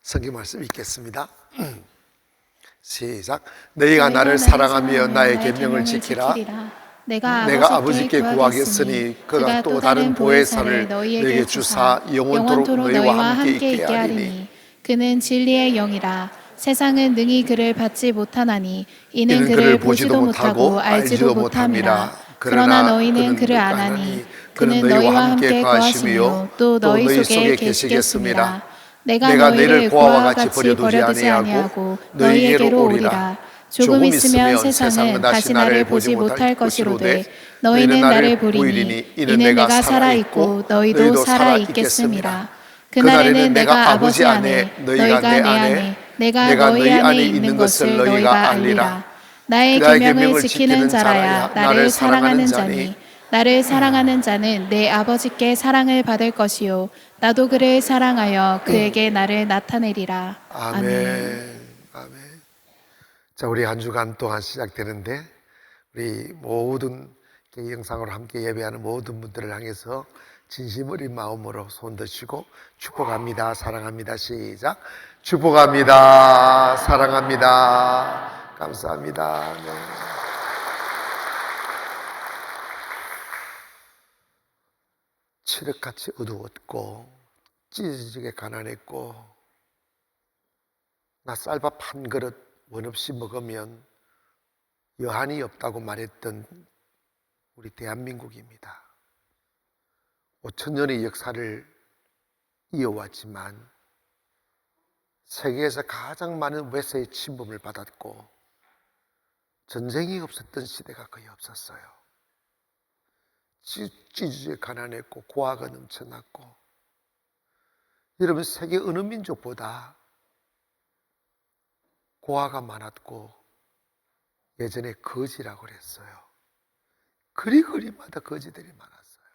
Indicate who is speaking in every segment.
Speaker 1: 성경 말씀 읽겠습니다. 시작. 너희가 나를 사랑하며 나의 계명을 지키라. 내가 아버지께 구하겠으니 그가 또 다른 보혜사를 너희에게 주사 영원토록 너희와 함께 있게 하리니
Speaker 2: 그는 진리의 영이라. 세상은 능히 그를 받지 못하나니 이는 그를 보지도 못하고 알지도 못함이라. 그러나 너희는 그를 아나니 그는 너희와 함께 거하시며 또 너희 속에 계시겠습니다. 내가 너희를 고아와 같이 버려두지 아니하고 너희에게로 오리라. 조금 있으면 세상은 다시 나를 보지 못할 것이로되 너희는 나를 보리니 이는 내가 살아있고 너희도 살아있겠음이라. 그날에는 내가 아버지 안에 너희가 내 안에 내가 너희 안에 있는 것을 너희가 알리라. 나의 계명을 지키는 자라야 나를 사랑하는 자니 나를 사랑하는 자는 내 아버지께 사랑을 받을 것이요 나도 그를 사랑하여 그에게 나를 나타내리라.
Speaker 1: 아멘. 아멘. 자, 우리 한 주간 동안 시작되는데 우리 모든 영상으로 함께 예배하는 모든 분들을 향해서 진심 어린 마음으로 손 드시고 축복합니다. 사랑합니다. 시작. 축복합니다. 사랑합니다. 감사합니다. 네. 칠흑같이 어두웠고 찢어지게 가난했고 나 쌀밥 한 그릇 원 없이 먹으면 여한이 없다고 말했던 우리 대한민국입니다. 5,000년의 역사를 이어왔지만 세계에서 가장 많은 외세의 침범을 받았고 전쟁이 없었던 시대가 거의 없었어요. 찢어지게 가난했고 고아가 넘쳐났고, 여러분 세계 어느 민족보다 고아가 많았고 예전에 거지라고 그랬어요. 그리마다 거지들이 많았어요.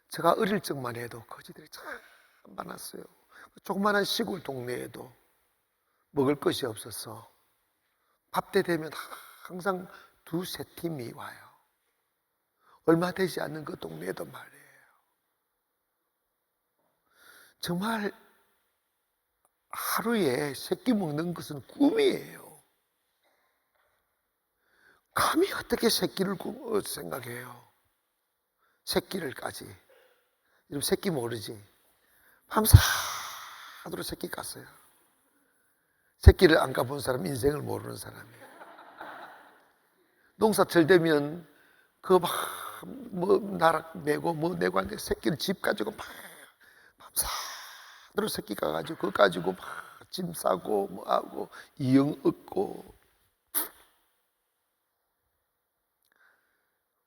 Speaker 1: 제가 어릴 적만 해도 거지들이 참 많았어요. 조그마한 시골 동네에도 먹을 것이 없어서 밥 때 되면 항상 두세 팀이 와요. 얼마 되지 않는 그 동네에도 말이에요. 정말 하루에 새끼 먹는 것은 꿈이에요. 감히 어떻게 새끼를 생각해요? 새끼를까지. 여러분 새끼 모르지? 밤새도록 새끼 깠어요. 새끼를 안 까본 사람 인생을 모르는 사람이에요. 농사철 되면 그 막 뭐 나락 메고 뭐 내고 하는데 새끼를 집 가지고 막 밤새도록 새끼 까가지고 그거 가지고 막 짐 싸고 뭐 하고 이영 얻고.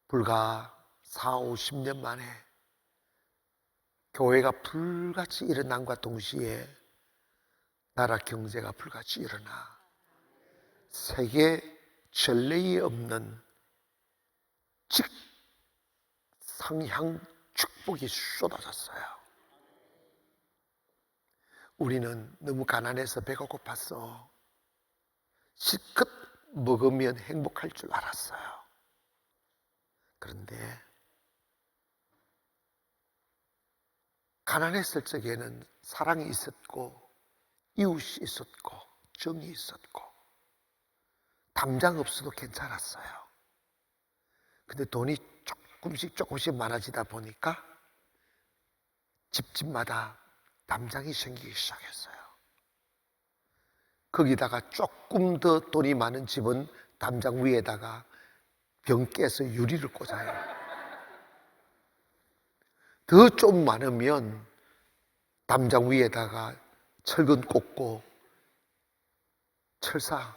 Speaker 1: 불과 4, 50년 만에 교회가 불같이 일어남과 동시에 나라 경제가 불같이 일어나 세계 전례에 없는 직상향 축복이 쏟아졌어요. 우리는 너무 가난해서 배가 고팠어. 실컷 먹으면 행복할 줄 알았어요. 그런데 가난했을 적에는 사랑이 있었고 이웃이 있었고 정이 있었고 담장 없어도 괜찮았어요. 근데 돈이 조금씩 많아지다 보니까 집집마다 담장이 생기기 시작했어요. 거기다가 조금 더 돈이 많은 집은 담장 위에다가 병 깨서 유리를 꽂아요. 더 좀 많으면 담장 위에다가 철근 꽂고 철사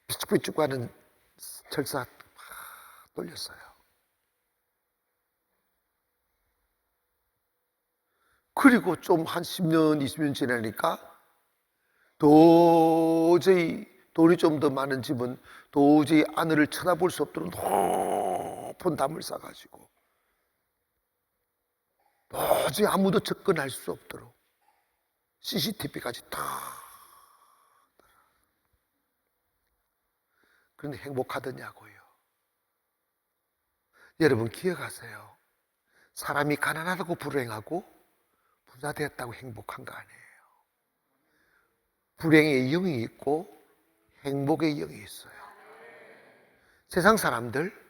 Speaker 1: 삐죽삐죽 하는 철사 돌렸어요. 그리고 좀 한 10년, 20년 지나니까 도저히 돈이 좀 더 많은 집은 도저히 하늘을 쳐다볼 수 없도록 높은 담을 쌓아가지고 도저히 아무도 접근할 수 없도록 CCTV까지 다. 그런데 행복하더냐고요. 여러분 기억하세요. 사람이 가난하다고 불행하고 부자 되었다고 행복한 거 아니에요. 불행의 영이 있고 행복의 영이 있어요. 세상 사람들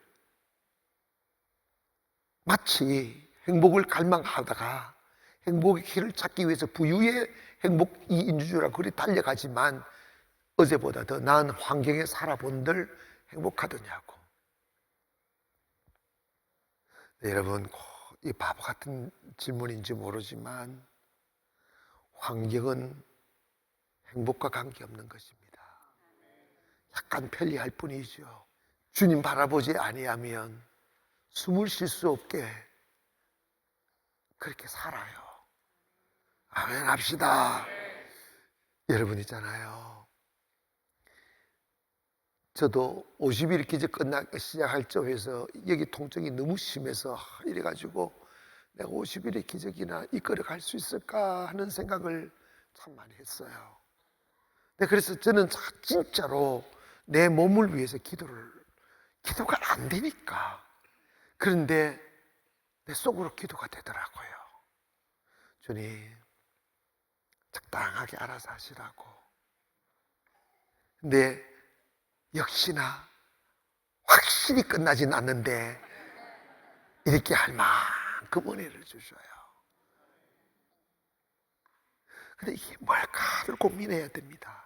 Speaker 1: 마치 행복을 갈망하다가 행복의 길을 찾기 위해서 부유의 행복이 있는 줄 알고 그리 달려가지만 어제보다 더 나은 환경에 살아본들 행복하더냐고. 네, 여러분, 이 바보 같은 질문인지 모르지만 환경은 행복과 관계없는 것입니다. 약간 편리할 뿐이죠. 주님 바라보지 아니하면 숨을 쉴 수 없게 그렇게 살아요. 아멘 합시다. 여러분 있잖아요. 저도 50일 기적 시작할 적에서 여기 통증이 너무 심해서 이래가지고 내가 50일의 기적이나 이끌어 갈 수 있을까 하는 생각을 참 많이 했어요. 네, 그래서 저는 진짜로 내 몸을 위해서 기도가 안 되니까. 그런데 내 속으로 기도가 되더라고요. 주님, 적당하게 알아서 하시라고. 근데 역시나 확실히 끝나진 않는데 이렇게 할 만큼 은혜를 주셔요. 근데 이게 뭘까를 고민해야 됩니다.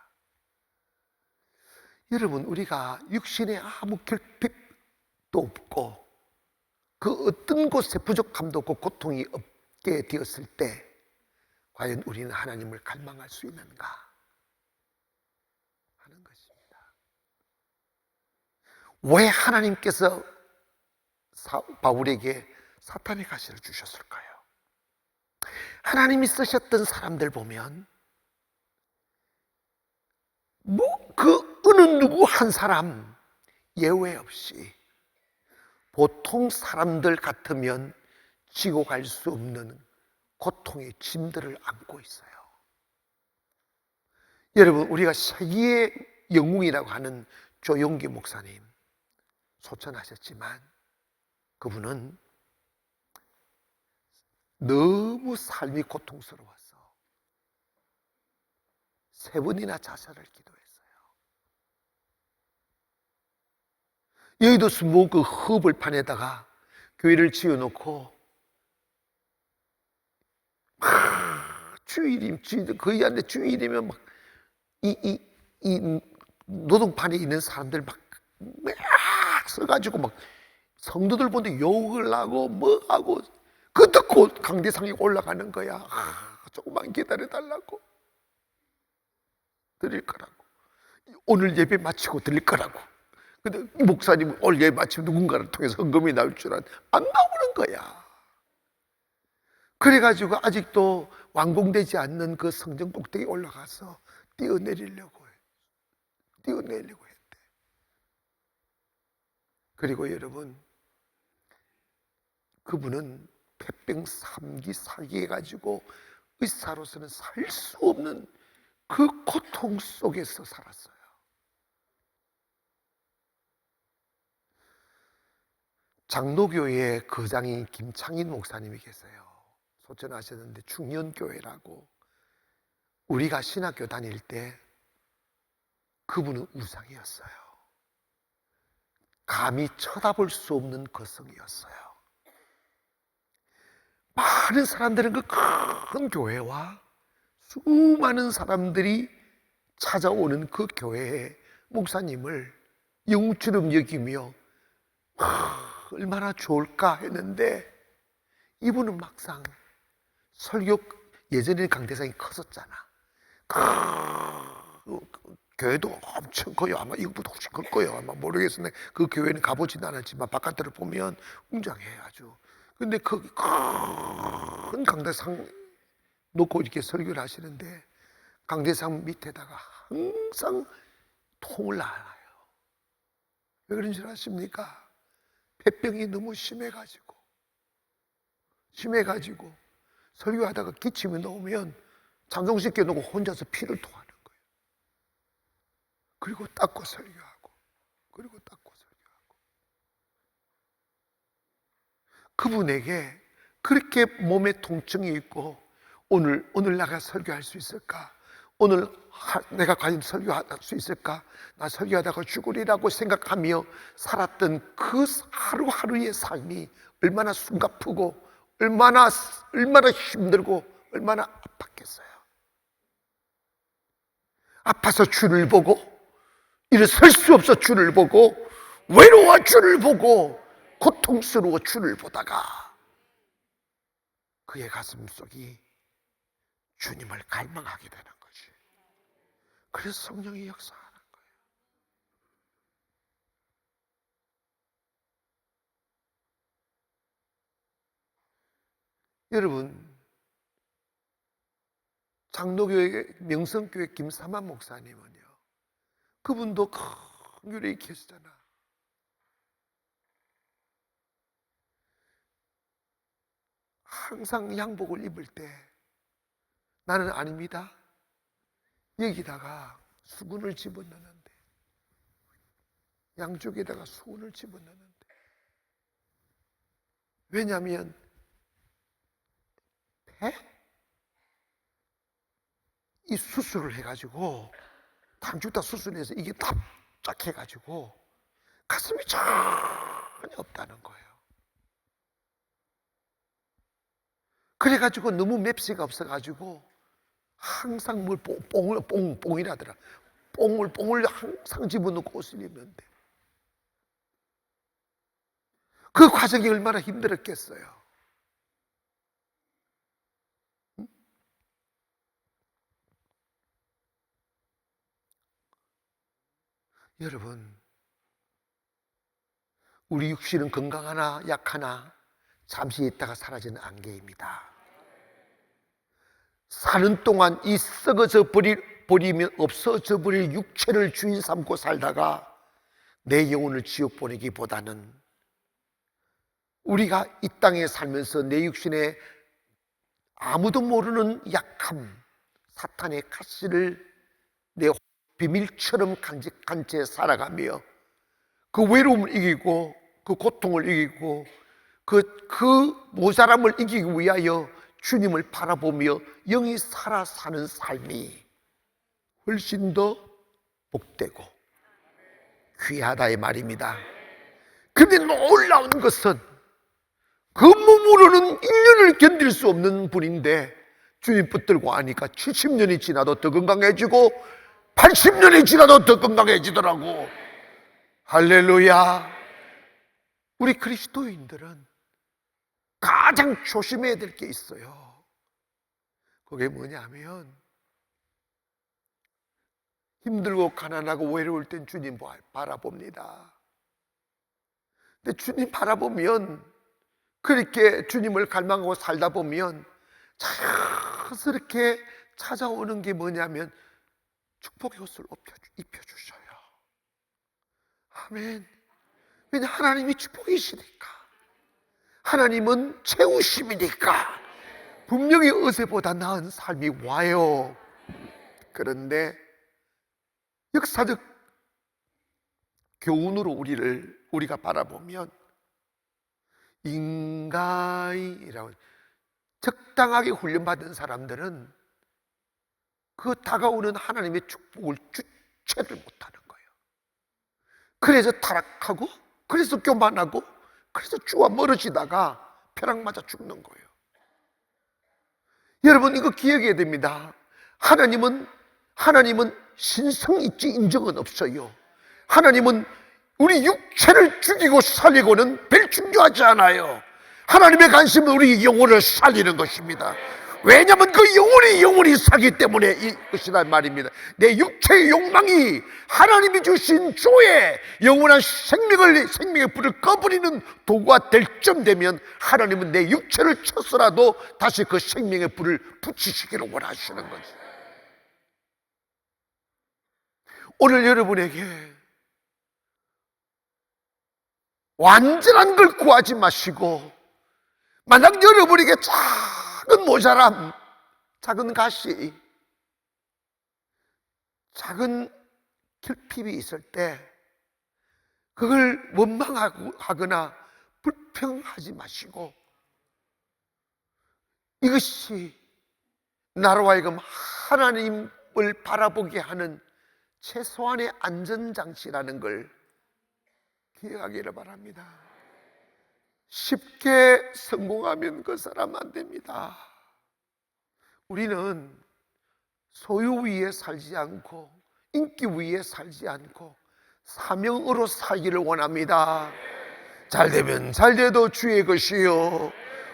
Speaker 1: 여러분, 우리가 육신에 아무 결핍도 없고 그 어떤 곳에 부족함도 없고 고통이 없게 되었을 때 과연 우리는 하나님을 갈망할 수 있는가 하는 것입니다. 왜 하나님께서 바울에게 사탄의 가시를 주셨을까요? 하나님이 쓰셨던 사람들 보면 그 어느 누구 한 사람 예외 없이 보통 사람들 같으면 지고 갈 수 없는 고통의 짐들을 안고 있어요. 여러분, 우리가 세계의 영웅이라고 하는 조용기 목사님 소천하셨지만 그분은 너무 삶이 고통스러워서 3번이나 자살을 기도했어요. 여의도 순복 그 허벌판에다가 교회를 지어놓고 거의 한데 주일이면 막 이 노동판에 있는 사람들 막 써가지고 막 성도들 보는데 욕을 하고 뭐 하고 그 듣고 강대상에 올라가는 거야. 조금만 기다려달라고. 드릴 거라고. 오늘 예배 마치고 드릴 거라고. 근데 목사님은 오늘 예배 마치면 누군가를 통해서 헌금이 나올 줄 안 나오는 거야. 그래가지고 아직도 완공되지 않는 그 성전 꼭대기에 올라가서 뛰어내리려고 했대. 그리고 여러분, 그분은 폐병 3기 4기 해가지고 의사로서는 살 수 없는 그 고통 속에서 살았어요. 장로교회 거장인 김창인 목사님이 계세요. 소천하셨는데 충년교회라고. 우리가 신학교 다닐 때 그분은 우상이었어요. 감히 쳐다볼 수 없는 거성이었어요. 많은 사람들은 그 큰 교회와 수많은 사람들이 찾아오는 그 교회에 목사님을 영웅처럼 여기며 얼마나 좋을까 했는데 이분은 막상 설교, 예전에 강대상이 컸었잖아. 교회도 엄청 커요. 아마 이거보다 훨씬 클 거예요. 아마 모르겠는데 그 교회는 가보지도 않았지만 바깥으로 보면 웅장해 아주. 근데 거기 큰 강대상 놓고 이렇게 설교를 하시는데 강대상 밑에다가 항상 통을 놔요. 왜 그런 줄 아십니까? 폐병이 너무 심해가지고 설교하다가 기침이 나오면 장성식게 놓고 혼자서 피를 토하는 거예요. 그리고 닦고 설교하고 그분에게 그렇게 몸에 통증이 있고 오늘 나가 설교할 수 있을까? 오늘 내가 과연 설교할 수 있을까? 나 설교하다가 죽으리라고 생각하며 살았던 그 하루하루의 삶이 얼마나 숨가쁘고 얼마나 힘들고 얼마나 아팠겠어요. 아파서 주를 보고 일어설 수 없어 주를 보고 외로워 주를 보고 고통스러워 주를 보다가 그의 가슴 속이 주님을 갈망하게 되는 거지. 그래서 성령이 역사하는 거예요. 여러분, 장로교회 명성교회 김사만 목사님은요, 그분도 큰 교회에 계시잖아. 항상 양복을 입을 때 나는 아닙니다. 여기다가 수건을 집어넣는데, 양쪽에다가 수건을 집어넣는데, 왜냐하면 이 수술을 해가지고 단주다 수술해서 이게 납작해가지고 가슴이 전혀 없다는 거예요. 그래가지고 너무 맵시가 없어가지고 항상 뭘 뽕이라더라. 뽕을 항상 집어넣고 옷을 입는데 그 과정이 얼마나 힘들었겠어요. 여러분, 우리 육신은 건강하나 약하나 잠시 있다가 사라지는 안개입니다. 사는 동안 이 썩어져 버리면 없어져 버릴 육체를 주인 삼고 살다가 내 영혼을 지옥 보내기보다는 우리가 이 땅에 살면서 내 육신에 아무도 모르는 약함, 사탄의 가시를 내 비밀처럼 간직한 채 살아가며 그 외로움을 이기고 그 고통을 이기고 그 모자람을 이기기 위하여 주님을 바라보며 영이 살아 사는 삶이 훨씬 더 복되고 귀하다 이 말입니다. 그런데 놀라운 것은 그 몸으로는 1년을 견딜 수 없는 분인데 주님 붙들고 하니까 70년이 지나도 더 건강해지고 80년이 지나도 더 건강해지더라고. 할렐루야. 우리 그리스도인들은 가장 조심해야 될 게 있어요. 그게 뭐냐면 힘들고 가난하고 외로울 땐 주님 바라봅니다. 근데 주님 바라보면 그렇게 주님을 갈망하고 살다 보면 자연스럽게 찾아오는 게 뭐냐면 축복의 옷을 입혀주셔요. 아멘. 왜냐 하나님이 축복이시니까. 하나님은 채우심이니까 분명히 어제보다 나은 삶이 와요. 그런데 역사적 교훈으로 우리가 바라보면 인간이라고 적당하게 훈련받은 사람들은 그 다가오는 하나님의 축복을 주체를 못하는 거예요. 그래서 타락하고 그래서 교만하고 그래서 주와 멀어지다가 벼락 맞아 죽는 거예요. 여러분 이거 기억해야 됩니다. 하나님은 신성 있지 인정은 없어요. 하나님은 우리 육체를 죽이고 살리고는 별 중요하지 않아요. 하나님의 관심은 우리 영혼을 살리는 것입니다. 왜냐하면 그 영혼이 사기 때문에 이것이란 말입니다. 내 육체의 욕망이 하나님이 주신 주의 영원한 생명의 불을 꺼버리는 도구가 될 점 되면 하나님은 내 육체를 쳐서라도 다시 그 생명의 불을 붙이시기를 원하시는 거죠. 오늘 여러분에게 완전한 걸 구하지 마시고 만약 여러분에게 작은 모자람, 작은 가시, 작은 결핍이 있을 때 그걸 원망하거나 불평하지 마시고 이것이 나로 하여금 하나님 바라보게 하는 최소한의 안전장치라는 걸 기억하기를 바랍니다. 쉽게 성공하면 그 사람 안 됩니다. 우리는 소유 위에 살지 않고 인기 위에 살지 않고 사명으로 살기를 원합니다. 잘 되면 잘 돼도 주의 것이요,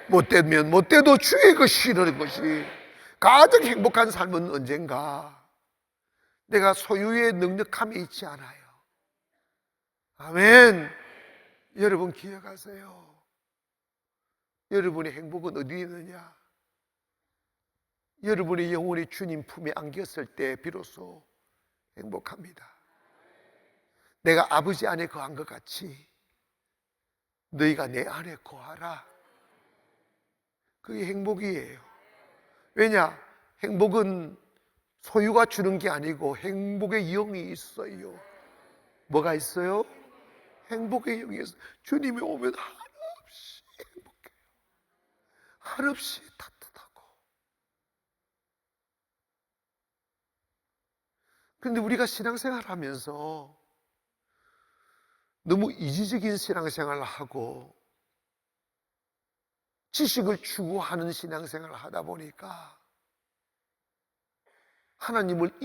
Speaker 1: 못 되면 못 돼도 주의 것이라는 것이 가장 행복한 삶은 언젠가 내가 소유의 능력함에 있지 않아요. 아멘. 여러분 기억하세요. 여러분의 행복은 어디 있느냐? 여러분의 영혼이 주님 품에 안겼을 때 비로소 행복합니다. 내가 아버지 안에 거한 것 같이 너희가 내 안에 거하라. 그게 행복이에요. 왜냐? 행복은 소유가 주는 게 아니고 행복의 영이 있어요. 뭐가 있어요? 행복의 영이 있어요. 주님이 오면 한없이 행복해요. 한없이 따뜻하고. 그런데 우리가 신앙생활 하면서 너무 이지적인 신앙생활을 하고 지식을 추구하는 신앙생활을 하다 보니까 하나님을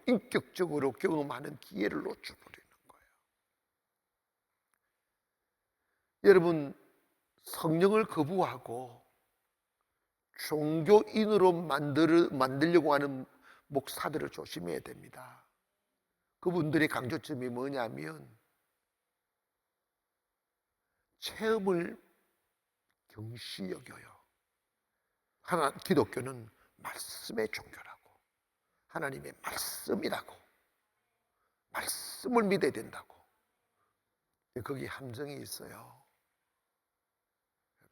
Speaker 1: 인격적으로 경험하는 기회를 놓쳐버리는 거예요. 여러분, 성령을 거부하고 종교인으로 만들려고 하는 목사들을 조심해야 됩니다. 그분들의 강조점이 뭐냐면 체험을 경시 여겨요. 기독교는 말씀의 종교라고, 하나님의 말씀이라고, 말씀을 믿어야 된다고. 거기 함정이 있어요.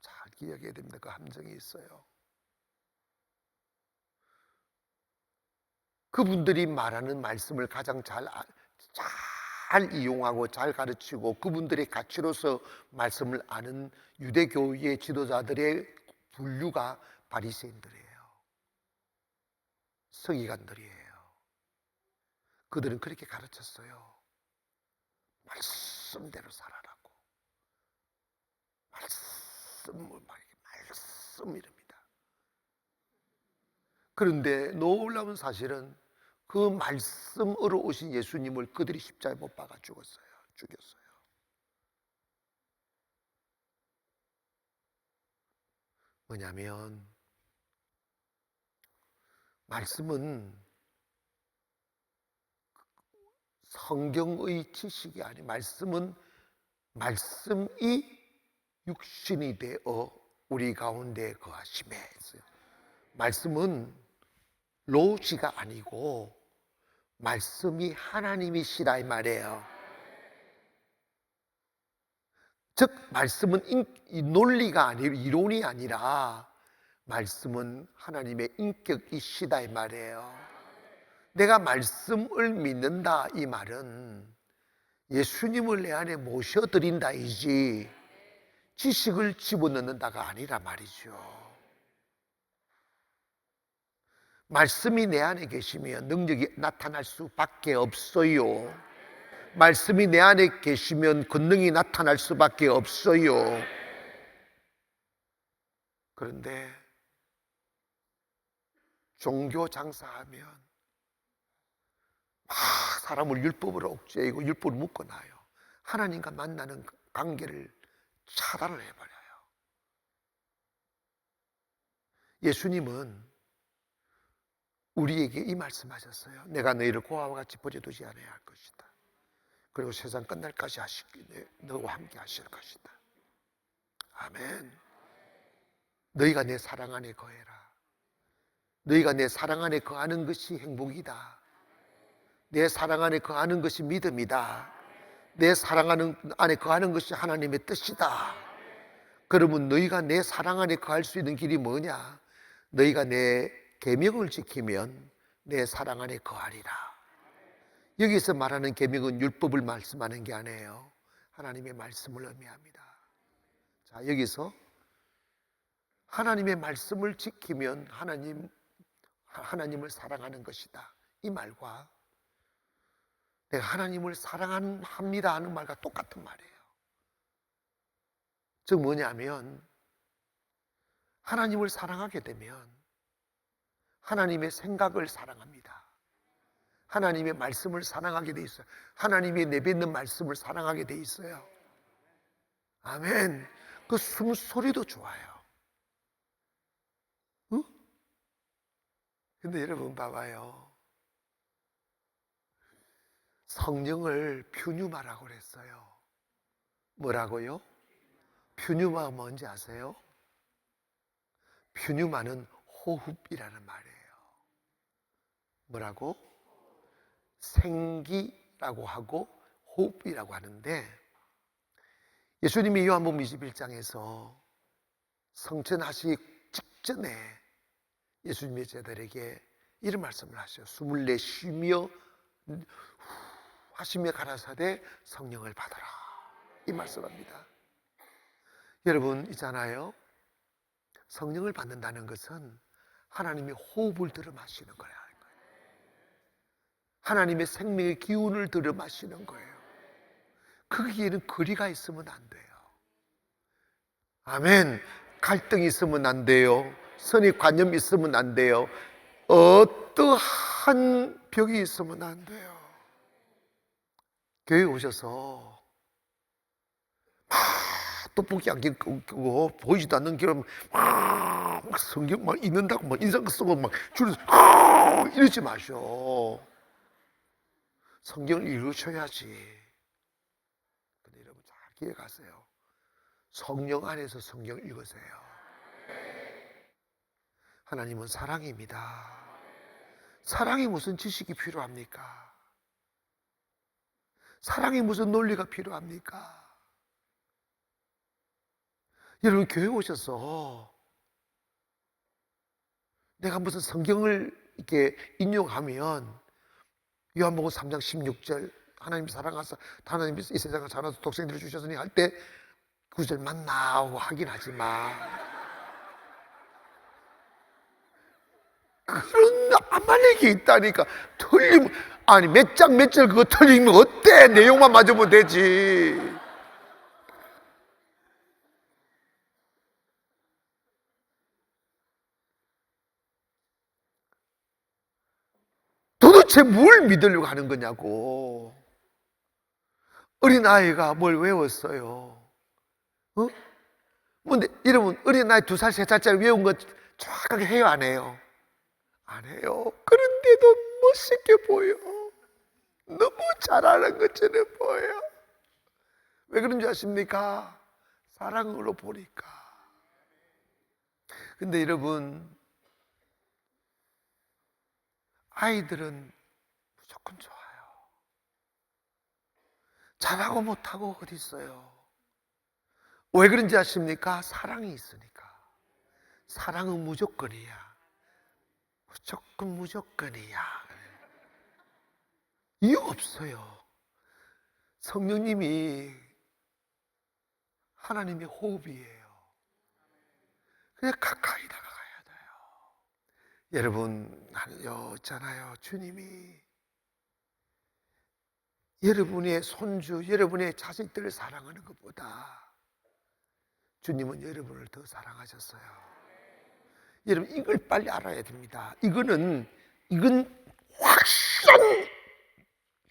Speaker 1: 잘 기억해야 됩니다. 그 함정이 있어요. 그분들이 말하는 말씀을 가장 잘 이용하고 잘 가르치고 그분들의 가치로서 말씀을 아는 유대교의 지도자들의 분류가 바리새인들이에요. 서기관들이에요. 그들은 그렇게 가르쳤어요. 말씀대로 살아라고. 말씀이랍니다. 그런데 놀라운 사실은 그 말씀으로 오신 예수님을 그들이 십자가에 못 박아 죽였어요. 뭐냐면 말씀은 성경의 지식이 아니, 말씀이 육신이 되어 우리 가운데 거하심에 했어요. 말씀은 로지가 아니고 말씀이 하나님이시라 이 말이에요. 즉 말씀은 이 논리가 아니고 이론이 아니라 말씀은 하나님의 인격이시다 이 말이에요. 내가 말씀을 믿는다 이 말은 예수님을 내 안에 모셔드린다이지 지식을 집어넣는다가 아니라 말이죠. 말씀이 내 안에 계시면 능력이 나타날 수밖에 없어요. 말씀이 내 안에 계시면 권능이 나타날 수밖에 없어요. 그런데 종교 장사하면 막 사람을 율법으로 억제하고 율법을 묶어놔요. 하나님과 만나는 관계를 차단을 해버려요. 예수님은 우리에게 이 말씀하셨어요. 내가 너희를 고아와 같이 버려두지 않아야 할 것이다. 그리고 세상 끝날까지 너와 함께 하실 것이다. 아멘. 너희가 내 사랑 안에 거해라. 너희가 내 사랑 안에 거하는 것이 행복이다. 내 사랑 안에 거하는 것이 믿음이다. 내 사랑 안에 거하는 것이 하나님의 뜻이다. 그러면 너희가 내 사랑 안에 거할 수 있는 길이 뭐냐? 너희가 내 계명을 지키면 내 사랑 안에 거하리라. 여기서 말하는 계명은 율법을 말씀하는 게 아니에요. 하나님의 말씀을 의미합니다. 자, 여기서 하나님의 말씀을 지키면 하나님을 사랑하는 것이다. 이 말과 내가 하나님을 사랑합니다 하는 말과 똑같은 말이에요. 즉 뭐냐면 하나님을 사랑하게 되면 하나님의 생각을 사랑합니다. 하나님의 말씀을 사랑하게 돼 있어요. 하나님의 내뱉는 말씀을 사랑하게 돼 있어요. 아멘. 그 숨소리도 좋아요. 응? 근데 여러분 봐봐요. 성령을 퓨뉴마라고 그랬어요. 뭐라고요? 퓨뉴마가 뭔지 아세요? 퓨뉴마는 호흡이라는 말이에요. 뭐라고? 생기라고 하고 호흡이라고 하는데 예수님이 요한복음 21장에서 성천하시기 직전에 예수님의 제자들에게 이런 말씀을 하셔요. 숨을 내쉬며 하시며 가라사대 성령을 받아라. 이 말씀합니다. 여러분 있잖아요. 성령을 받는다는 것은 하나님의 호흡을 들어 마시는 거예요. 하나님의 생명의 기운을 들어 마시는 거예요. 거기에는 거리가 있으면 안 돼요. 아멘. 갈등이 있으면 안 돼요. 선입관념이 있으면 안 돼요. 어떠한 벽이 있으면 안 돼요. 교회 오셔서 떡볶이 안경 끄고 보이지도 않는 길을 막 성경 막 읽는다고 막 인상 쓰고 막 줄여서 이러지 마셔. 성경을 읽으셔야지. 근데 여러분 잘 기억하세요. 성령 안에서 성경을 읽으세요. 하나님은 사랑입니다. 사랑이 무슨 지식이 필요합니까? 사랑이 무슨 논리가 필요합니까? 여러분 교회 오셔서 내가 무슨 성경을 이렇게 인용하면 요한복음 3장 16절 하나님 사랑하사 하나님이 이 세상을 사랑하사 독생자를 주셨으니 할 때 9절 만나고 하긴 하지만 그런 아말렉이 있다니까. 틀리면 아니 몇 장 몇 절 그거 틀리면 어때? 내용만 맞으면 되지. 도대체 뭘 믿으려고 하는 거냐고. 어린아이가 뭘 외웠어요? 어? 근데 여러분 어린아이 2살, 3살짜리 외운 거 정확하게 해요 안 해요? 안 해요. 그런데도 멋있게 보여. 너무 잘하는 것처럼 보여. 왜 그런지 아십니까? 사랑으로 보니까. 근데 여러분 아이들은 무조건 좋아요. 잘하고 못하고 어디 있어요? 왜 그런지 아십니까? 사랑이 있으니까. 사랑은 무조건이야. 무조건 무조건이야. 이유 없어요. 성령님이 하나님의 호흡이에요. 그냥 가까이 다가가야 돼요. 여러분 있잖아요. 주님이 여러분의 손주, 여러분의 자식들을 사랑하는 것보다 주님은 여러분을 더 사랑하셨어요. 여러분 이걸 빨리 알아야 됩니다. 이건 확실한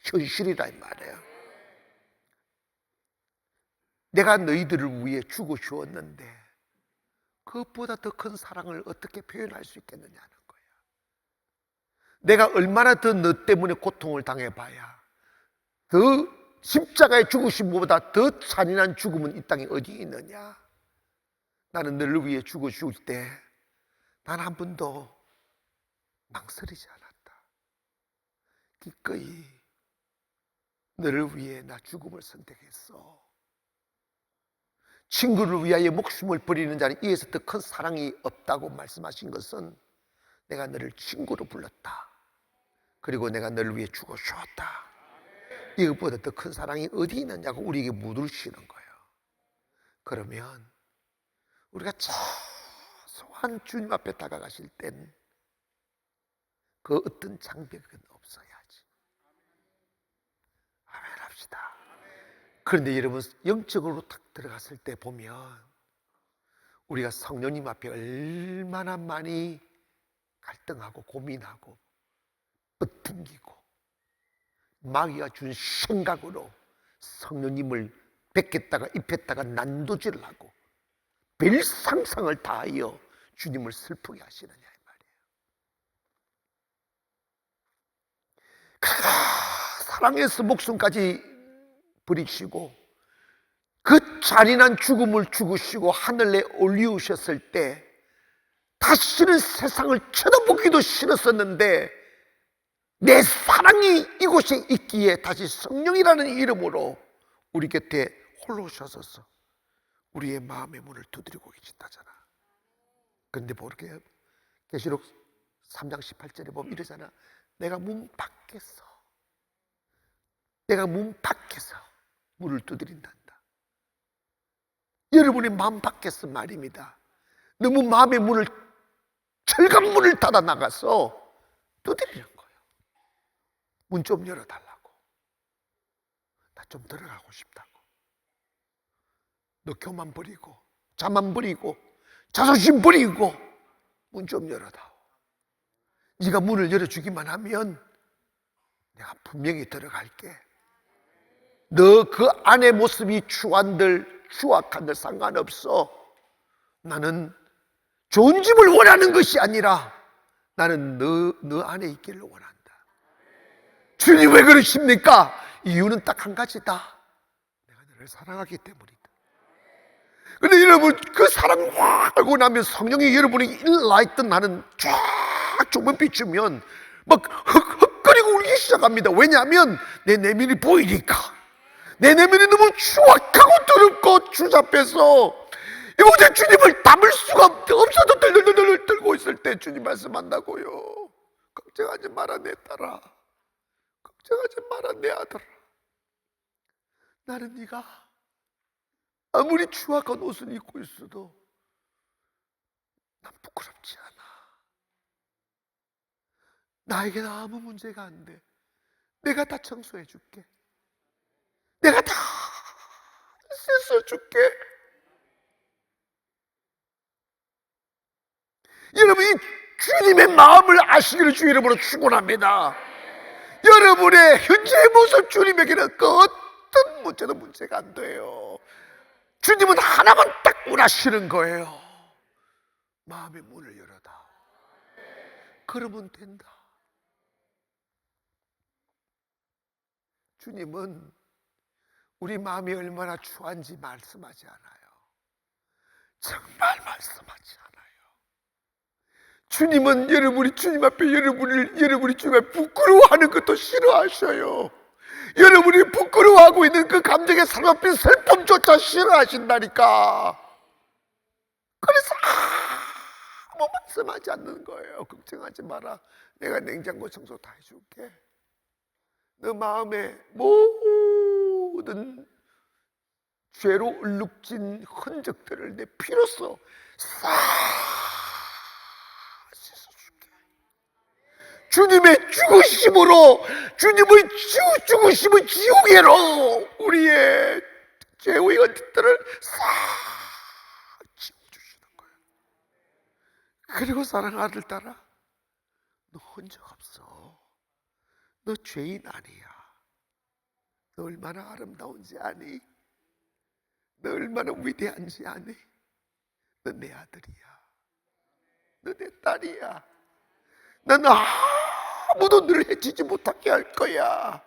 Speaker 1: 현실이라 이 말이에요. 내가 너희들을 위해 죽어 주었는데 그것보다 더 큰 사랑을 어떻게 표현할 수 있겠느냐는 거예요. 내가 얼마나 더 너 때문에 고통을 당해봐야 더 십자가의 죽으심보다 더 잔인한 죽음은 이 땅에 어디 있느냐. 나는 너를 위해 죽어 죽을 때 단 한 번도 망설이지 않았다. 기꺼이 너를 위해 나 죽음을 선택했어. 친구를 위하여 목숨을 버리는 자는 이에서 더 큰 사랑이 없다고 말씀하신 것은 내가 너를 친구로 불렀다. 그리고 내가 너를 위해 죽어 주었다. 이것보다 더 큰 사랑이 어디 있느냐고 우리에게 묻으시는 거예요. 그러면 우리가 최소한 주님 앞에 다가가실 땐 그 어떤 장벽은 없어야지. 아멘 합시다. 그런데 여러분, 영적으로 탁 들어갔을 때 보면 우리가 성령님 앞에 얼마나 많이 갈등하고 고민하고 엇풍기고 마귀가 준 생각으로 성령님을 뵙겠다가 입혔다가 난도질을 하고 별 상상을 다하여 주님을 슬프게 하시느냐 이 말이에요. 그가 사랑해서 목숨까지 버리시고 그 잔인한 죽음을 죽으시고 하늘에 올리우셨을 때 다시는 세상을 쳐다보기도 싫었었는데 내 사랑이 이곳에 있기에 다시 성령이라는 이름으로 우리 곁에 홀로 오셔서 우리의 마음의 문을 두드리고 계신다잖아. 그런데 모르게 계시록 3장 18절에 보면 이러잖아. 내가 문 밖에서 문을 두드린단다. 여러분의 마음 밖에서 말입니다. 너무 마음의 문을 철강문을 닫아 나가서 두드리는 거예요. 문 좀 열어달라고. 나 좀 들어가고 싶다고. 너 교만 버리고 자만 버리고 자존심 버리고 문 좀 열어다오. 네가 문을 열어주기만 하면 내가 분명히 들어갈게. 너 그 안의 모습이 추악한들 상관없어. 나는 좋은 집을 원하는 것이 아니라 나는 너 안에 있기를 원한다. 주님 왜 그러십니까? 이유는 딱 한 가지다. 내가 너를 사랑하기 때문이다. 근데 여러분, 그 사랑을 확 알고 나면 성령이 여러분이 일라이트 나는 쫙 조명 비추면 막 헉헉거리고 울기 시작합니다. 왜냐하면 내 내면이 보이니까. 내 내면이 너무 추악하고 더럽고 주잡해서 이곳에 주님을 담을 수가 없어도 들들들들 들고 있을 때 주님 말씀한다고요. 걱정하지 마라 내 딸아. 걱정하지 마라 내 아들아. 나는 네가 아무리 추악한 옷을 입고 있어도 난 부끄럽지 않아. 나에게는 아무 문제가 안 돼. 내가 다 청소해 줄게. 내가 다 씻어 줄게. 여러분, 이 주님의 마음을 아시기를 주 이름으로 축원합니다. 여러분의 현재의 모습 주님에게는 그 어떤 문제도 문제가 안 돼요. 주님은 하나만 딱 원하시는 거예요. 마음의 문을 열어다. 그러면 된다. 주님은 우리 마음이 얼마나 추한지 말씀하지 않아요. 정말 말씀하지 않아요. 주님은 여러분이 주님 앞에 여러분이 주님 앞에 부끄러워하는 것도 싫어하셔요. 여러분이 부끄러워하고 있는 그 감정에 사로잡힌 슬픔조차 싫어하신다니까. 그래서 아무 말씀하지 않는 거예요. 걱정하지 마라. 내가 냉장고 청소 다 해줄게. 너 마음에 모든 죄로 얼룩진 흔적들을 내 피로써 싹 씻어줄게. 주님의 죽으심으로, 주님의 죽으심의 지옥에로 우리의 죄의 흔적들을 싹 지워주시는 거예요. 그리고 사랑하는 아들 딸아, 너 흔적 없어. 너 죄인 아니야. 너 얼마나 아름다운지 아니? 너 얼마나 위대한지 아니? 너 내 아들이야. 너 내 딸이야. 난 아무도 너를 해치지 못하게 할 거야.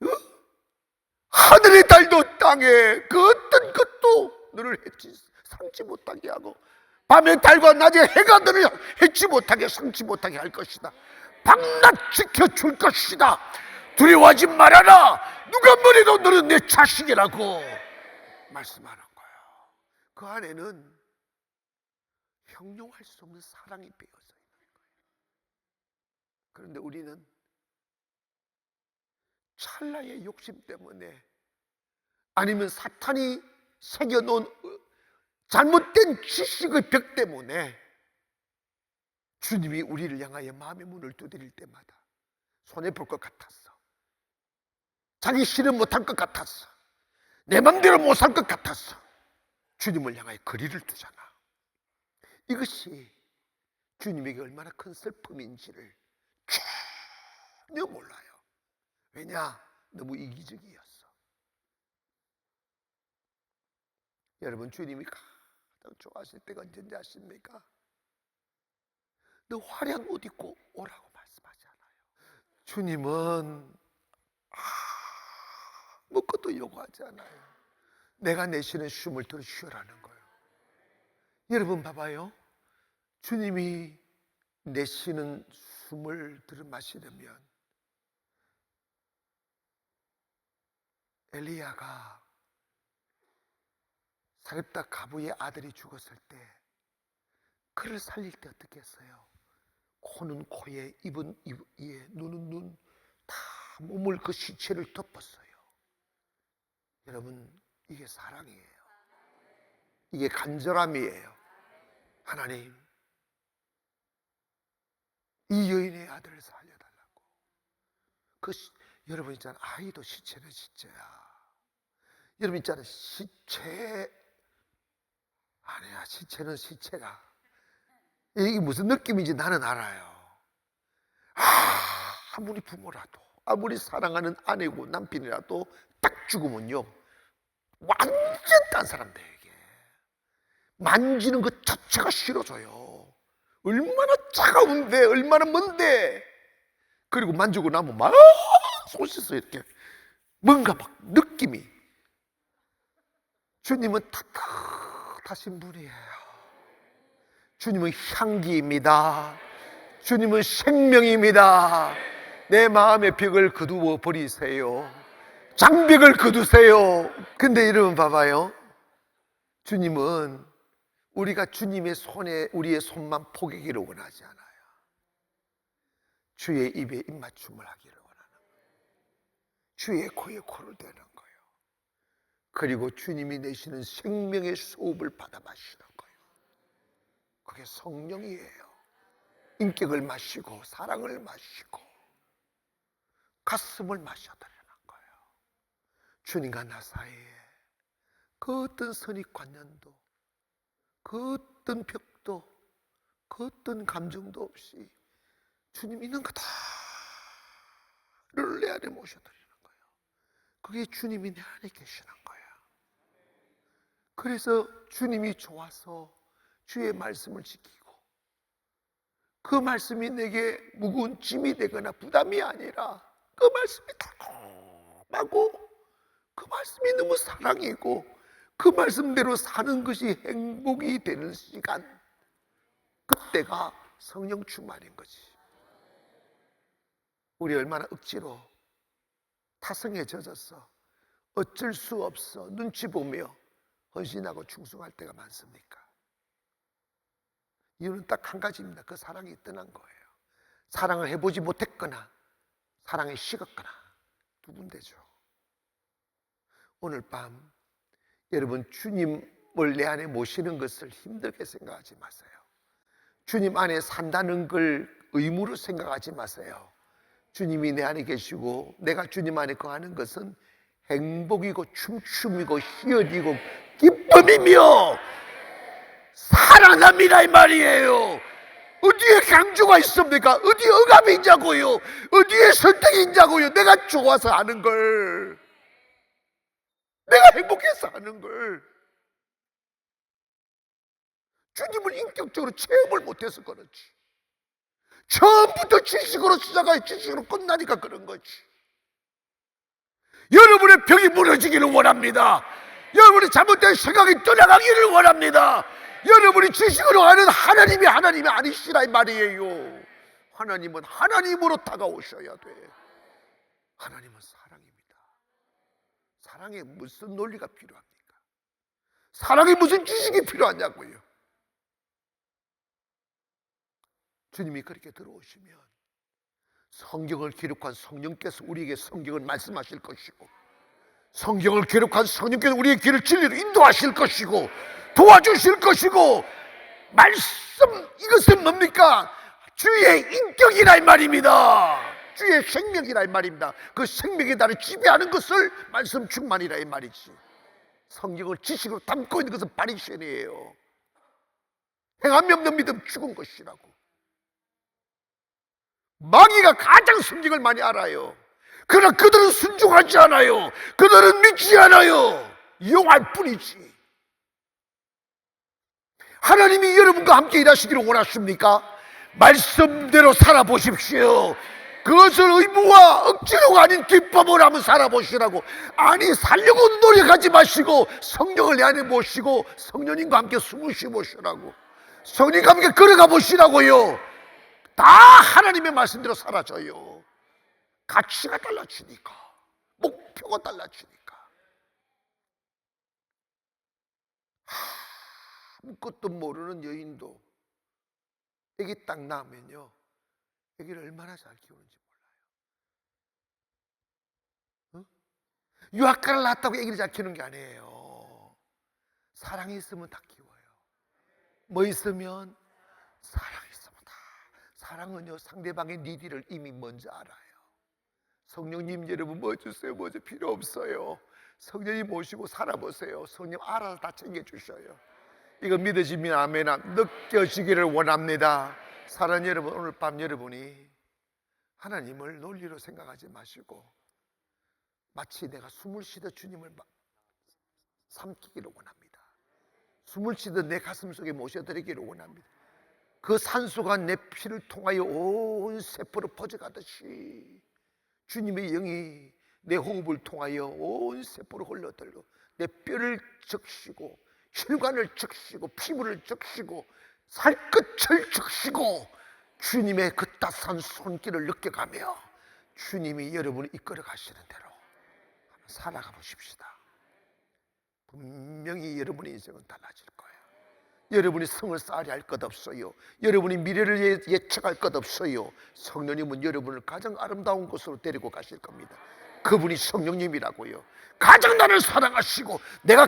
Speaker 1: 어? 하늘의 달도 땅에 그 어떤 것도 너를 상치 못하게 하고 밤에 달과 낮에 해가 너를 해치 못하게 상치 못하게 할 것이다. 밤낮 지켜줄 것이다. 두려워하지 말아라. 누가 뭐래도 너는 내 자식이라고 말씀하는 거예요. 그 안에는 형용할 수 없는 사랑이 배어서 있는 거예요. 그런데 우리는 찰나의 욕심 때문에 아니면 사탄이 새겨놓은 잘못된 지식의 벽 때문에 주님이 우리를 향하여 마음의 문을 두드릴 때마다 손해볼 것 같았어. 자기 실현 못할 것 같았어. 내 맘대로 못 살 것 같았어. 주님을 향하여 거리를 두잖아. 이것이 주님에게 얼마나 큰 슬픔인지를 전혀 몰라요. 왜냐? 너무 이기적이었어. 여러분, 주님이 가장 좋아하실 때가 언제인지 아십니까? 너 화려한 옷 입고 오라고 말씀하지 않아요. 주님은 아무것도 요구하지 않아요. 내가 내쉬는 숨을 들어 쉬어라는 거예요. 여러분 봐봐요. 주님이 내쉬는 숨을 들어 마시려면 엘리야가 사렙다 가부의 아들이 죽었을 때 그를 살릴 때 어떻게 했어요? 코는 코에, 입은 입에, 눈은 눈, 다 몸을 그 시체를 덮었어요. 여러분, 이게 사랑이에요. 이게 간절함이에요. 하나님, 이 여인의 아들을 살려달라고. 여러분 있잖아요. 아이도 시체는 시체야. 여러분 있잖아요. 시체 아니야. 시체는 시체라. 이게 무슨 느낌인지 나는 알아요. 아무리 부모라도, 아무리 사랑하는 아내고 남편이라도 딱 죽으면요, 완전 딴 사람들에게 만지는 것 자체가 싫어져요. 얼마나 차가운데, 얼마나 먼데. 그리고 만지고 나면 막 손 씻어 이렇게. 뭔가 막 느낌이. 주님은 따뜻하신 분이에요. 주님은 향기입니다. 주님은 생명입니다. 내 마음의 벽을 거두어 버리세요. 장벽을 거두세요. 근데 여러분 봐봐요. 주님은 우리가 주님의 손에 우리의 손만 포개기를 원하지 않아요. 주의 입에 입맞춤을 하기를 원하는 거예요. 주의 코에 코를 대는 거예요. 그리고 주님이 내시는 생명의 수업을 받아 마시는 거예요. 그게 성령이에요. 인격을 마시고 사랑을 마시고 가슴을 마셔드리는 거예요. 주님과 나 사이에 그 어떤 선입관념도, 그 어떤 벽도, 그 어떤 감정도 없이 주님 있는 거 다를 내 안에 모셔드리는 거예요. 그게 주님이 내 안에 계시는 거예요. 그래서 주님이 좋아서 주의 말씀을 지키고, 그 말씀이 내게 무거운 짐이 되거나 부담이 아니라 그 말씀이 달콤하고 그 말씀이 너무 사랑이고 그 말씀대로 사는 것이 행복이 되는 시간, 그때가 성령 충만인 거지. 우리 얼마나 억지로 타성에 젖었어. 어쩔 수 없어. 눈치 보며 헌신하고 충성할 때가 많습니까? 이유는 딱 한 가지입니다. 그 사랑이 떠난 거예요. 사랑을 해보지 못했거나 사랑에 식었거나 두 군데죠. 오늘 밤 여러분, 주님을 내 안에 모시는 것을 힘들게 생각하지 마세요. 주님 안에 산다는 걸 의무로 생각하지 마세요. 주님이 내 안에 계시고 내가 주님 안에 거하는 것은 행복이고 춤춤이고 희열이고 기쁨이며 사랑합니다 이 말이에요. 어디에 강조가 있습니까? 어디에 억압이 있냐고요? 어디에 설득이 있냐고요? 내가 좋아서 하는 걸, 내가 행복해서 하는 걸. 주님을 인격적으로 체험을 못해서 그렇지. 처음부터 지식으로 시작하여 지식으로 끝나니까 그런 거지. 여러분의 벽이 무너지기를 원합니다. 여러분의 잘못된 생각이 떠나가기를 원합니다. 여러분이 지식으로 하는 하나님이 아니시라 이 말이에요. 하나님은 하나님으로 다가오셔야 돼. 하나님은 사랑입니다. 사랑에 무슨 논리가 필요합니까? 사랑에 무슨 지식이 필요하냐고요. 주님이 그렇게 들어오시면 성경을 기록한 성령께서 우리에게 성경을 말씀하실 것이고, 성경을 기록한 성령께서 우리의 길을 진리로 인도하실 것이고 도와주실 것이고, 말씀, 이것은 뭡니까? 주의 인격이라 이 말입니다. 주의 생명이라 이 말입니다. 그 생명이 나를 지배하는 것을 말씀 충만이라 이 말이지. 성경을 지식으로 담고 있는 것은 바리새인이에요. 행함이 없는 믿음 죽은 것이라고. 마귀가 가장 성경을 많이 알아요. 그러나 그들은 순종하지 않아요. 그들은 믿지 않아요. 이용할 뿐이지. 하나님이 여러분과 함께 일하시기를 원하십니까? 말씀대로 살아보십시오. 그것을 의무와 억지로가 아닌 기쁨으로 한번 살아보시라고. 아니, 살려고 노력하지 마시고 성령을 내 안에 모시고 성령님과 함께 숨을 쉬보시라고. 성령님과 함께 걸어가 보시라고요. 다 하나님의 말씀대로 사라져요. 가치가 달라지니까, 목표가 달라지니까. 아무것도 모르는 여인도 애기 딱 낳으면요, 애기를 얼마나 잘 키우는지 몰라요. 유학가를 낳았다고 애기를 잘 키우는 게 아니에요. 사랑이 있으면 다 키워요. 뭐 있으면? 사랑이 있으면 다. 사랑은요, 상대방의 니디를 이미 먼저 알아요. 성령님 여러분 뭐 주세요? 뭐 주 필요 없어요. 성령님 모시고 살아보세요. 성령 알아서 다 챙겨주셔요. 이거 믿으시면 아멘아. 느껴지기를 원합니다. 사랑하는 여러분, 오늘 밤 여러분이 하나님을 논리로 생각하지 마시고 마치 내가 숨을 쉬듯 주님을 삼키기를 원합니다. 숨을 쉬듯 내 가슴 속에 모셔드리기를 원합니다. 그 산소가 내 피를 통하여 온 세포로 퍼져가듯이 주님의 영이 내 호흡을 통하여 온 세포로 흘러들고 내 뼈를 적시고 혈관을 적시고 피부를 적시고 살끝을 적시고 주님의 그 따스한 손길을 느껴가며 주님이 여러분을 이끌어 가시는 대로 살아가 보십시다. 분명히 여러분의 인생은 달라질 거예요. 여러분이 성을 쌓으려 할 것 없어요. 여러분이 미래를 예측할 것 없어요. 성령님은 여러분을 가장 아름다운 곳으로 데리고 가실 겁니다. 그분이 성령님이라고요. 가장 나를 사랑하시고 내가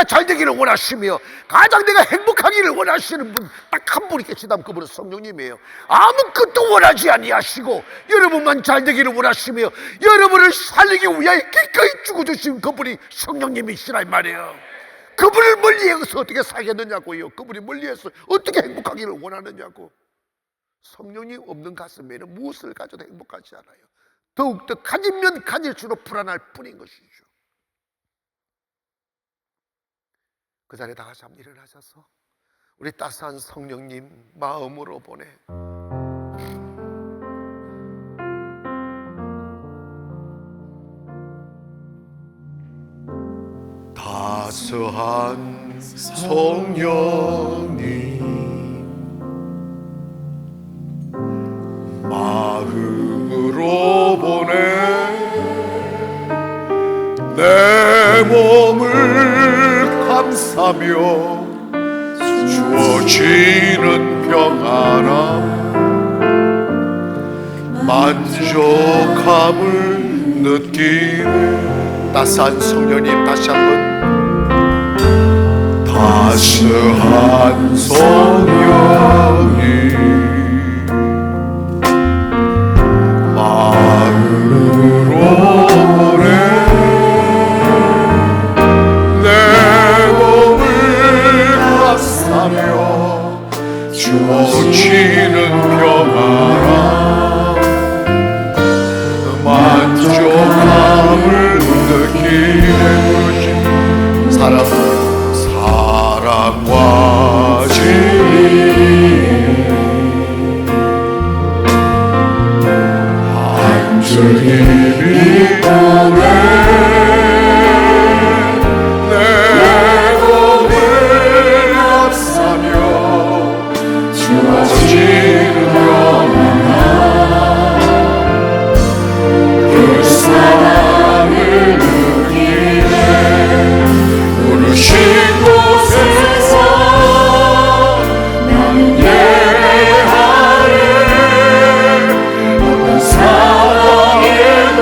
Speaker 1: 잘 되기를 원하시며 가장 내가 행복하기를 원하시는 분 딱 한 분이 계시다면 그분은 성령님이에요. 아무것도 원하지 아니하시고 여러분만 잘 되기를 원하시며 여러분을 살리기 위하여 기꺼이 죽어주신 그분이 성령님이시라 이 말이에요. 그분을 멀리해서 어떻게 살겠느냐고요. 그분이 멀리해서 어떻게 행복하기를 원하느냐고. 성령이 없는 가슴에는 무엇을 가져도 행복하지 않아요. 더욱더 가지면 가질수록 불안할 뿐인 것이죠. 그 자리에 다 같이 한번 일어나셔서 우리 따스한 성령님 마음으로 보내. 따스한 성령님 마음으로 보내 내 몸을 감싸며 주어지는 평안함 만족함을 느끼는 따스한 성령님 다시 한번 따스한 성령님 마음으로 보내 내 몸을 감싸며 주어지는 평안함 만족함을 느끼는 사랑과 진리 한 줄 힘이 보내 내 몸을 감싸며 주어지는 평안함 그 사랑을 느끼네 부르신 곳에서 나는 예배하네 어떤 상황에도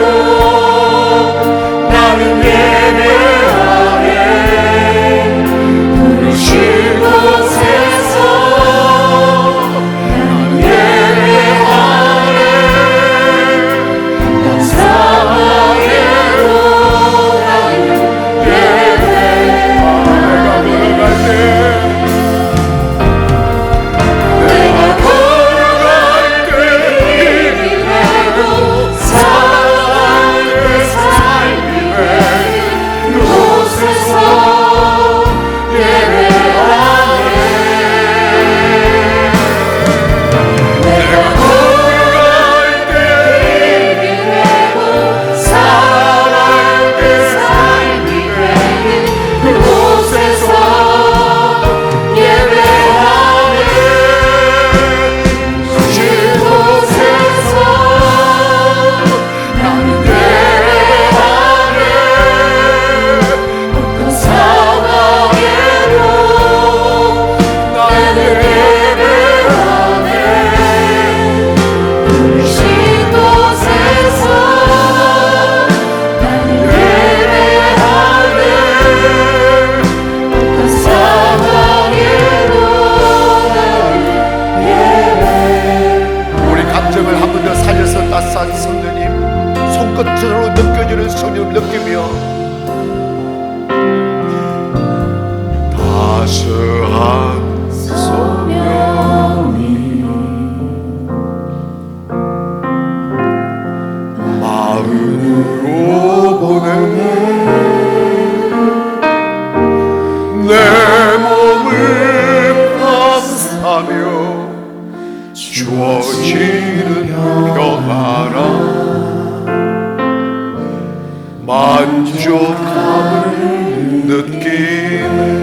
Speaker 1: 하늘에서 따스한 성령님, 손끝으로 느껴지는 성령을 느끼며 따스한 성령이 마음으로 보내 내 몸을 감싸며 주어지는 평화라 만족감을 느끼네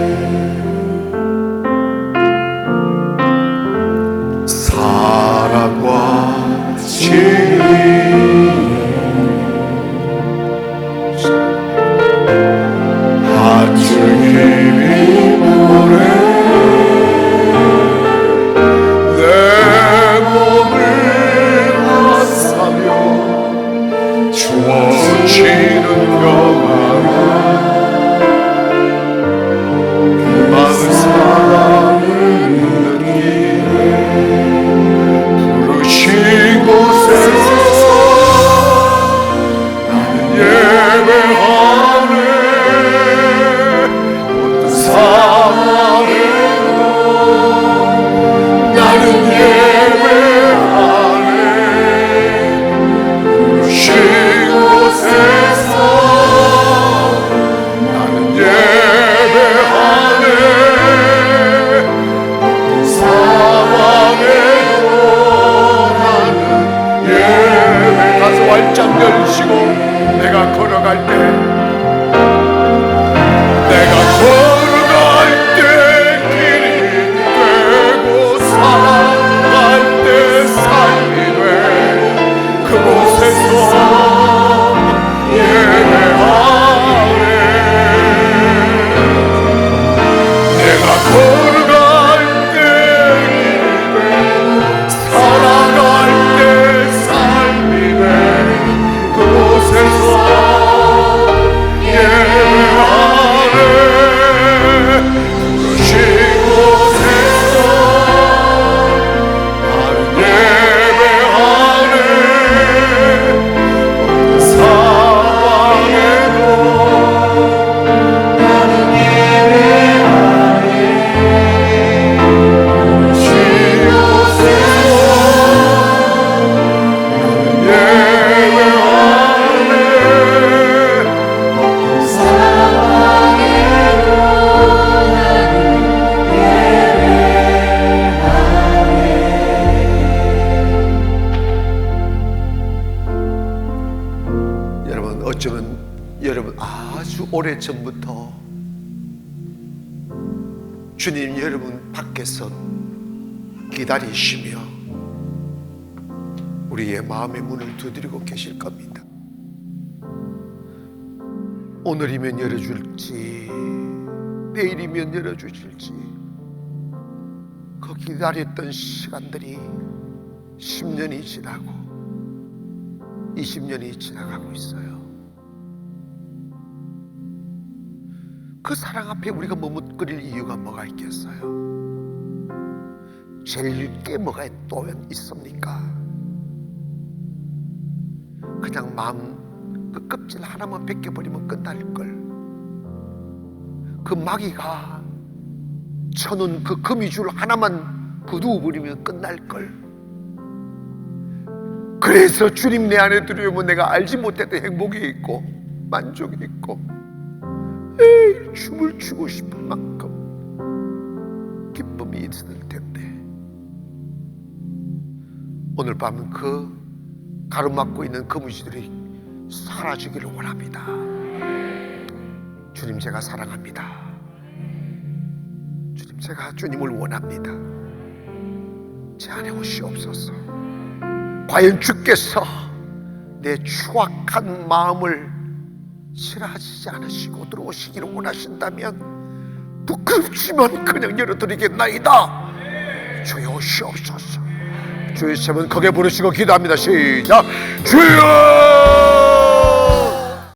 Speaker 1: 사랑과 진리에 아주 힘이 보내 내 몸을 감싸며 주어지는 평화가 그 마음 사랑을 느끼네 부르신 곳에서 나는 예배하네 어떤 상황에도 나는 예배하네 부르신 곳에서 나는 예배하네 어떤 상황에도 나는 예배 가서 활짝 열시고 내가 걸어갈 때 길이 되고 살아갈 때 삶이 돼 그곳에서 예배하네 내가 걸어갈 때 길이 돼 살아갈 때 삶이 돼 그곳에서 예배하네 부르신 곳에서 나는 예배하네 어떤 상황에도 나는 예배하네 부르신 곳에서 나는 예배하네 어떤 상황에도 여러분 어쩌면 여러분 아주 오래전부터 주님 여러분 밖에서 기다리시며 우리의 마음의 문을 두드리고 계실 겁니다. 오늘이면 열어줄지 내일이면 열어주실지 그 기다렸던 시간들이 10년이 지나고 20년이 지나가고 있어요. 그 사랑 앞에 우리가 머뭇거릴 이유가 뭐가 있겠어요? 제일게 뭐가 또 있습니까? 그냥 마음 그 껍질 하나만 벗겨버리면 끝날걸. 그 마귀가 쳐놓은 그 거미줄 하나만 부두어버리면 끝날걸. 그래서 주님 내 안에 들어오면 내가 알지 못했던 행복이 있고 만족이 있고 춤을 추고 싶은 만큼 기쁨이 있을 텐데 오늘 밤은 그 가로막고 있는 거미줄이 사라지기를 원합니다. 주님 제가 사랑합니다. 주님 제가 주님을 원합니다. 제 안에 오시옵소서. 과연 주께서 내 추악한 마음을 싫어하시지 않으시고 들어오시기를 원하신다면 부끄럽지만 그냥 열어드리겠나이다. 주여 오시옵소서. 주의 세번 크게 부르시고 기도합니다. 시작. 주여